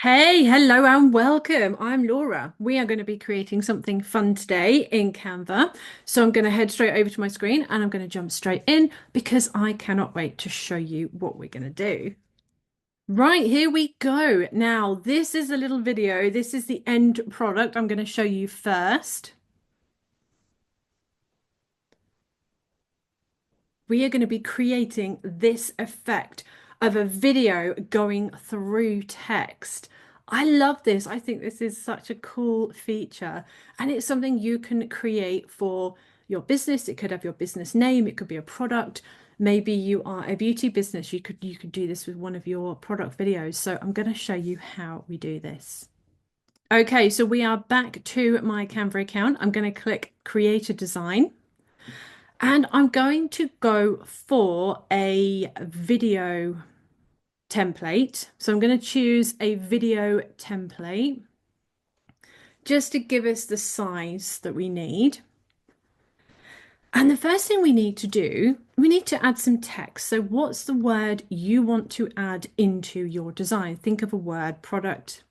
Hey, hello and welcome. I'm Laura. We are going to be creating something fun today in Canva. So I'm going to head straight over to my screen and I'm going to jump straight in because I cannot wait to show you what we're going to do. Right, here we go. Now, this is a little video. This is the end product I'm going to show you first. We are going to be creating this effect of a video going through text. I love this. I think this is such a cool feature, and it's something you can create for your business. It could have your business name, it could be a product. Maybe you are a beauty business. You could do this with one of your product videos. So I'm going to show you how we do this. Okay, so we are back to my Canva account. I'm going to click Create a Design. And I'm going to go for a video template. So I'm going to choose a video template just to give us the size that we need. And the first thing we need to do, we need to add some text. So what's the word you want to add into your design? Think of a word, product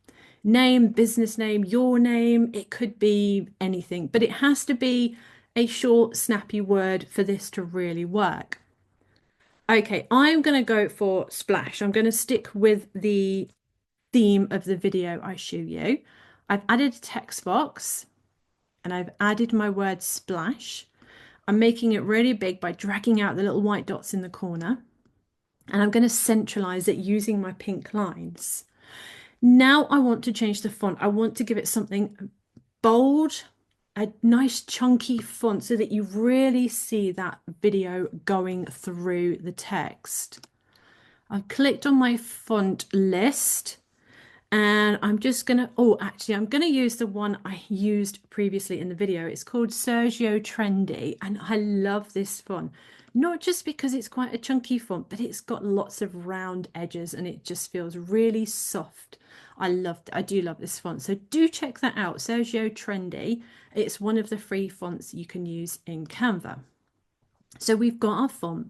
name, business name, your name. It could be anything, but it has to be a short, snappy word for this to really work. Okay, I'm going to go for splash. I'm going to stick with the theme of the video I show you. I've added a text box and I've added my word splash. I'm making it really big by dragging out the little white dots in the corner. And I'm going to centralize it using my pink lines. Now I want to change the font. I want to give it something bold, a nice chunky font so that you really see that video going through the text. I've clicked on my font list and I'm just gonna, oh, actually, I'm gonna use the one I used previously in the video. It's called Sergio Trendy, and I love this font. Not just because it's quite a chunky font, but it's got lots of round edges and it just feels really soft. I do love this font. So do check that out, Sergio Trendy. It's one of the free fonts you can use in Canva. So we've got our font.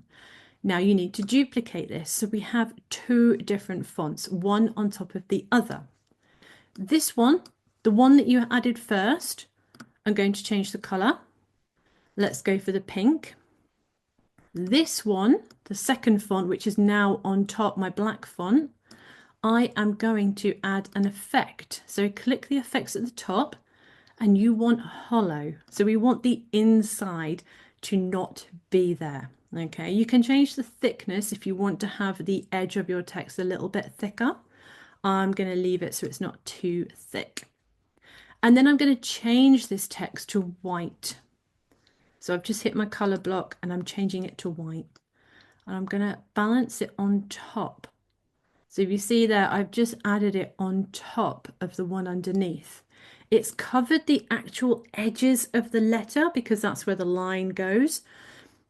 Now you need to duplicate this. So we have two different fonts, one on top of the other. This one, the one that you added first, I'm going to change the color. Let's go for the pink. This one, the second font, which is now on top, my black font, I am going to add an effect. So click the effects at the top and you want hollow. So we want the inside to not be there. Okay, you can change the thickness if you want to have the edge of your text a little bit thicker. I'm going to leave it so it's not too thick. And then I'm going to change this text to white. So I've just hit my color block and I'm changing it to white. And I'm going to balance it on top. So if you see there, I've just added it on top of the one underneath. It's covered the actual edges of the letter because that's where the line goes,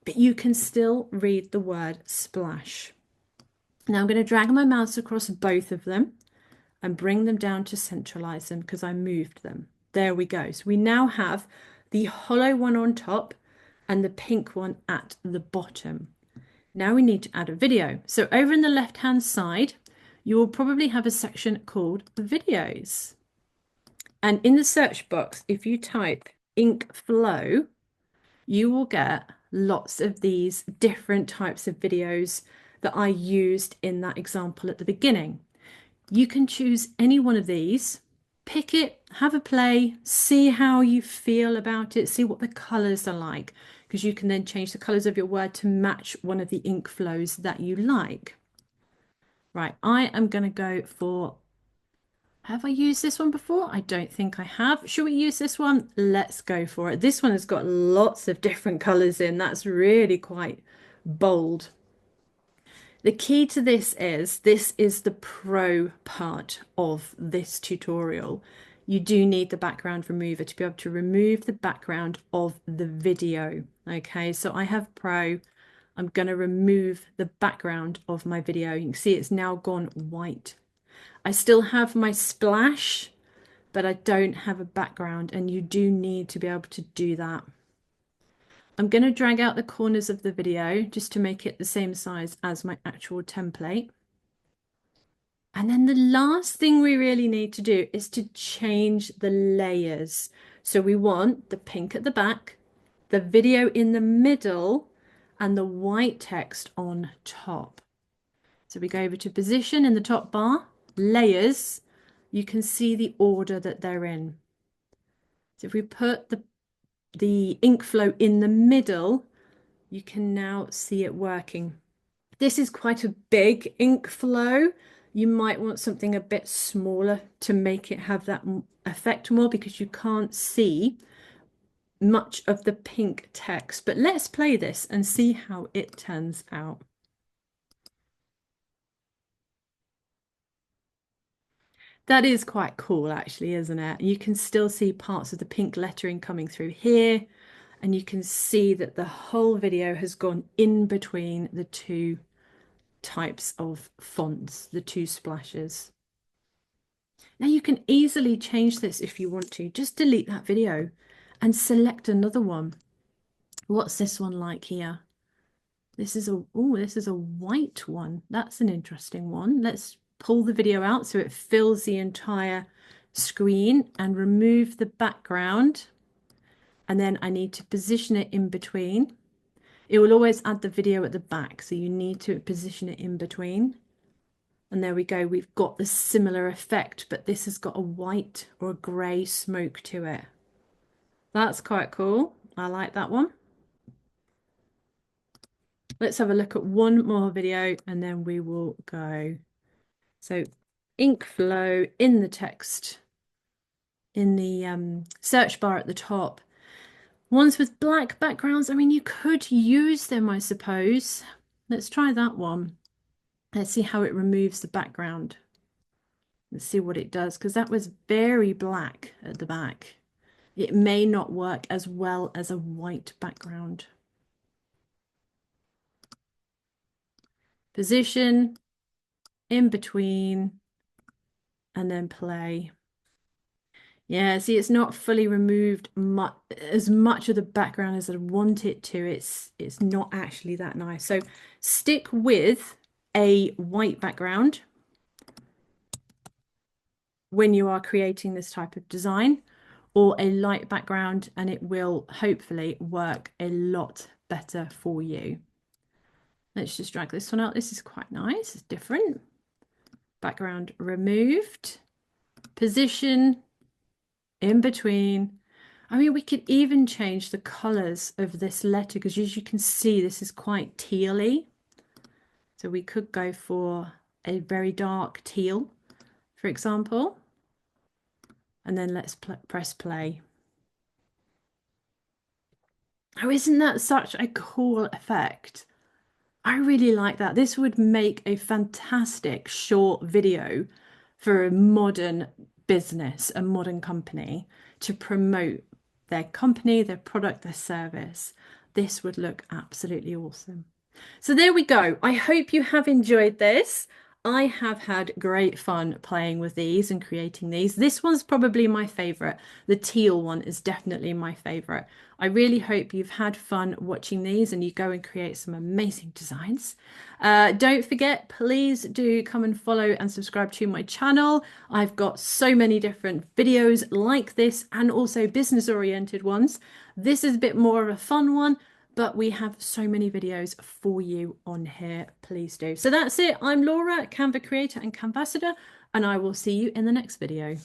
but you can still read the word splash. Now I'm going to drag my mouse across both of them and bring them down to centralize them because I moved them. There we go. So we now have the hollow one on top and the pink one at the bottom. Now we need to add a video. So over in the left-hand side, you will probably have a section called videos. And in the search box, if you type ink flow, you will get lots of these different types of videos that I used in that example at the beginning. You can choose any one of these, pick it, have a play, see how you feel about it, see what the colors are like, because you can then change the colors of your word to match one of the ink flows that you like. Right, I am going to go for, have I used this one before? I don't think I have. Should we use this one? Let's go for it. This one has got lots of different colors in. That's really quite bold. The key to this is the pro part of this tutorial. You do need the background remover to be able to remove the background of the video. Okay, so I have pro. I'm going to remove the background of my video. You can see it's now gone white. I still have my splash, but I don't have a background, and you do need to be able to do that. I'm going to drag out the corners of the video just to make it the same size as my actual template. And then the last thing we really need to do is to change the layers. So we want the pink at the back, the video in the middle, and the white text on top. So we go over to position in the top bar, layers, you can see the order that they're in. So if we put the ink flow in the middle, you can now see it working. This is quite a big ink flow. You might want something a bit smaller to make it have that effect more, because you can't see much of the pink text. But let's play this and see how it turns out. That is quite cool, actually, isn't it? You can still see parts of the pink lettering coming through here, and you can see that the whole video has gone in between the two types of fonts, the two splashes. Now you can easily change this if you want to. Just delete that video and select another one. What's this one like here? This is a white one. That's an interesting one. Let's pull the video out so it fills the entire screen and remove the background. And then I need to position it in between. It will always add the video at the back, so you need to position it in between. And there we go, we've got the similar effect, but this has got a white or a grey smoke to it. That's quite cool. I like that one. Let's have a look at one more video and then we will go. So ink flow in the text, in the search bar at the top. Ones with black backgrounds, I mean, you could use them, I suppose. Let's try that one. Let's see how it removes the background. Let's see what it does, because that was very black at the back. It may not work as well as a white background. Position, in between, and then play. Yeah, see, it's not fully removed as much of the background as I want it to. It's not actually that nice. So stick with a white background when you are creating this type of design, or a light background, and it will hopefully work a lot better for you. Let's just drag this one out. This is quite nice. It's different. Background removed. Position in between. I mean, we could even change the colors of this letter, because as you can see, this is quite tealy. So we could go for a very dark teal, for example. And then let's press play. Oh, isn't that such a cool effect? I really like that. This would make a fantastic short video for a modern business, a modern company, to promote their company, their product, their service. This would look absolutely awesome. So there we go. I hope you have enjoyed this. I have had great fun playing with these and creating these. This one's probably my favorite. The teal one is definitely my favorite. I really hope you've had fun watching these and you go and create some amazing designs. Don't forget, please do come and follow and subscribe to my channel. I've got so many different videos like this, and also business oriented ones. This is a bit more of a fun one, but we have so many videos for you on here. Please do. So that's it. I'm Laura, Canva creator and Canvassador, and I will see you in the next video.